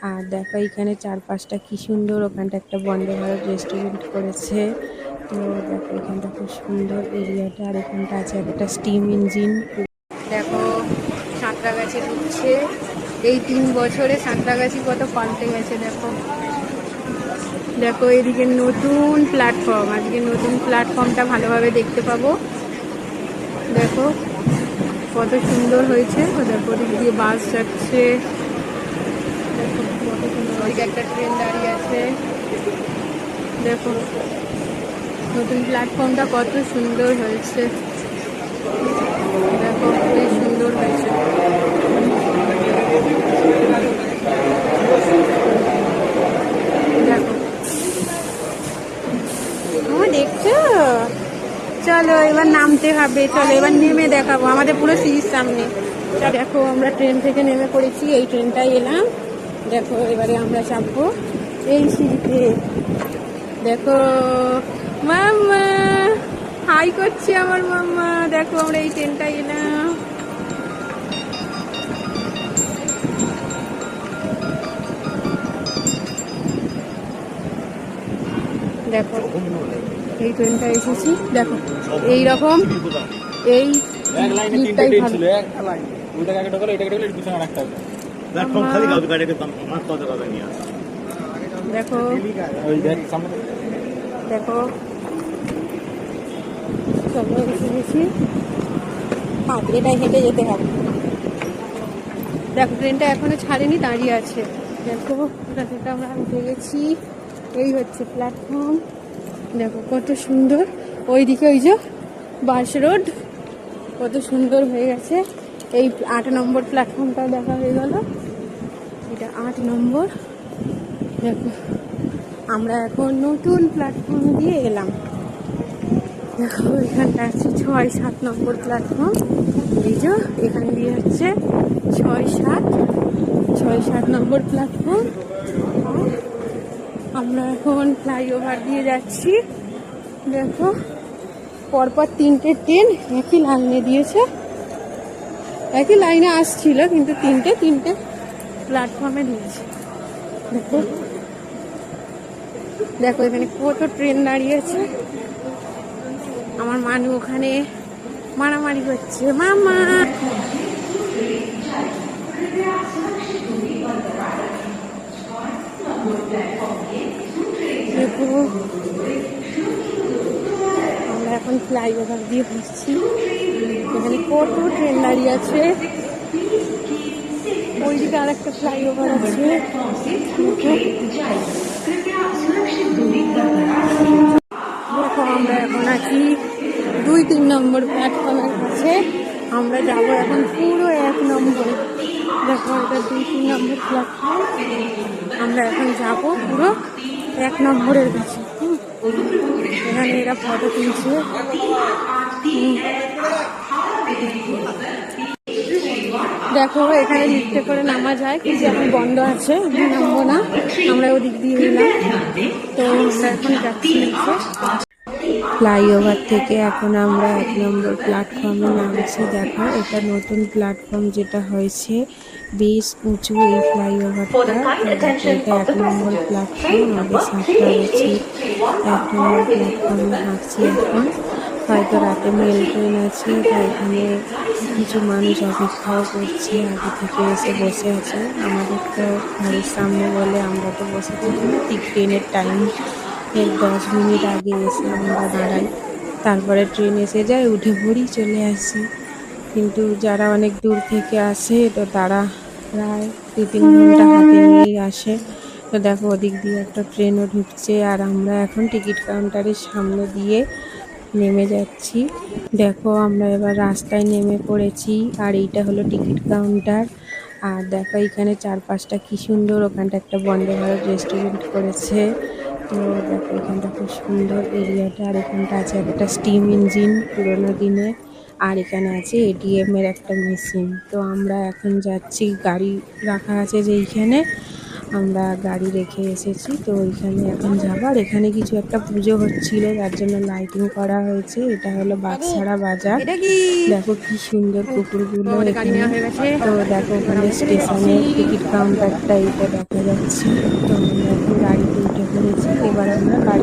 আর দেখো এখানে চারপাশটা কি সুন্দর, ওখানটা একটা বন্দে ভারত রেস্টুরেন্ট করেছে। তো দেখো এখানটা খুব সুন্দর এরিয়াটা। আর এখানটা আছে একটা স্টিম ইঞ্জিন। দেখো সাঁতরাগাছি ঢুকছে। এই 3 বছরে সাঁতরাগাছি কত পাল্টে গেছে। দেখো দেখো এদিকে নতুন প্ল্যাটফর্ম, আজকে নতুন প্ল্যাটফর্মটা ভালোভাবে দেখতে পাবো। দেখো কত সুন্দর হয়েছে। দেখো ওদিক দিয়ে বাস যাচ্ছে। দেখো কত সুন্দর, ওইদিকে একটা ট্রেন দাঁড়িয়ে আছে। দেখো নতুন প্ল্যাটফর্মটা কত সুন্দর হয়েছে। দেখো খুবই সুন্দর হয়েছে। দেখো দেখছো, চলো এবার নামতে হবে। চলো এবার নেমে দেখাবো, আমাদের পুরো সিঁড়ির সামনে। দেখো আমরা ট্রেন থেকে নেমে পড়েছি, এই ট্রেনটাই এলাম। দেখো এবারে আমরা চাপবো এই সিঁড়িতে। দেখো মাম্মা হাই করছে আমার মাম্মা। দেখো আমরা এই ট্রেনটাই এলাম। দেখো এই ট্রেনটা এসেছি। দেখো এইরকম এই লিফটটাই ভালো। দেখো দেখো চলো এসেছি, এটাই হেঁটে যেতে হবে। দেখো ট্রেনটা এখনো ছাড়েনি, দাঁড়িয়ে আছে। দেখো ওটা থেকে আমরা উঠে গেছি। এই হচ্ছে প্ল্যাটফর্ম। দেখো কত সুন্দর। ওইদিকে ওই যে বাস রোড কত সুন্দর হয়ে গেছে। এই 8 নম্বর প্ল্যাটফর্মটা দেখা হয়ে গেল। এটা 8 নম্বর। দেখো আমরা এখন নতুন প্ল্যাটফর্ম দিয়ে এলাম। দেখো এখানটা আছে 6-7 নম্বর প্ল্যাটফর্ম। এই যে এখান দিয়ে হচ্ছে 6-7 নম্বর প্ল্যাটফর্ম। আমরা এখন ফ্লাইওভার দিয়ে যাচ্ছি। দেখো পরপর 3টে ট্রেন একই লাইনে দিয়েছে, একই লাইনে আসছিল, কিন্তু 3টে প্ল্যাটফর্মে দিয়েছে। দেখো দেখো এখানে কত ট্রেন দাঁড়িয়েছে। আমার মানু ওখানে মারামারি করছে। মামা দেখো আমরা এখন ফ্লাইওভার দিয়ে বসছি। এখানে কত ট্রেন দাঁড়িয়ে আছে। ওইদিকে আর একটা ফ্লাইওভার আছে। দেখো আমরা এখন আছি 2-3 নম্বর প্ল্যাটফর্মের কাছে। আমরা যাবো এখন পুরো 1 নম্বরে। দেখো এটা 2-3 নম্বর প্ল্যাটফর্ম। আমরা এখন যাব পুরো 1 নম্বরের কাছে। এখানে এরা ফটো তুলছে। দেখো এখানে লিফটে করে নামা যায়, কিন্তু এখন বন্ধ আছে, আমরা নামবো না। আমরা ওদিক দিয়ে এলাম, তো আমরা এখন যাচ্ছি। ফ্লাইওভার থেকে এখন আমরা 1 নম্বর প্ল্যাটফর্মে নামছি। দেখো এটা নতুন প্ল্যাটফর্ম যেটা হয়েছে, বেশ উঁচু এই ফ্লাইওভারটা। এটা 1 নম্বর প্ল্যাটফর্ম। আমাদের সাঁতরাগাছি 1 নম্বর প্ল্যাটফর্মে হাঁটছি এখন। হয়তো রাতে মেল ট্রেন আছে, তো এখানে কিছু মানুষ অপেক্ষাও করছে, আগে থেকে এসে বসে আছে। আমাদের তো ঘরের সামনে বলে আমরা তো বসে থাকি না, ঠিক ট্রেনের টাইম এর 10 মিনিট আগে এসে আমরা দাঁড়াই। তারপরে ট্রেন এসে যায়, উঠে পড়ি, চলে আসি। কিন্তু যারা অনেক দূর থেকে আসে, তো তারা প্রায় 2-3 ঘন্টা হাতে নিয়েই আসে। তো দেখো ওদিক দিয়ে একটা ট্রেনও ঢুকছে, আর আমরা এখন টিকিট কাউন্টারের সামনে দিয়ে নেমে যাচ্ছি। দেখো আমরা এবার রাস্তায় নেমে পড়েছি, আর এইটা হলো টিকিট কাউন্টার। আর দেখো এখানে চারপাশটা কি সুন্দর, ওখানটা একটা বন্দে ভারত রেস্টুরেন্ট করেছে। তো দেখো এখানটা খুব সুন্দর এরিয়াটা। আর এখানটা আছে একটা স্টিম ইঞ্জিন পুরোনো দিনে। আর এখানে আছে এটিএম এর একটা মেশিন। তো আমরা এখন যাচ্ছি, গাড়ি রাখা আছে যে এইখানে। আমরা গাড়ি রেখে এসেছি। তো ওইখানে এখন যাবো। আর এখানে কিছু একটা পুজো হচ্ছিল, যার জন্য লাইটিং করা হয়েছে। এটা হলো বাগসারা বাজার। এটা কি দেখো কি সুন্দর পুকুরগুলো আমাদের গাড়ি এখানে। নেওয়া হয়ে গেছে। তো দেখো ওখানে আমরা চলে যাচ্ছি। স্টেশনের টিকিট কাউন্টারটা এটা দেখা যাচ্ছে। তো আমরা এখন গাড়িতে উঠে পড়েছি, এবার আমরা বাড়ি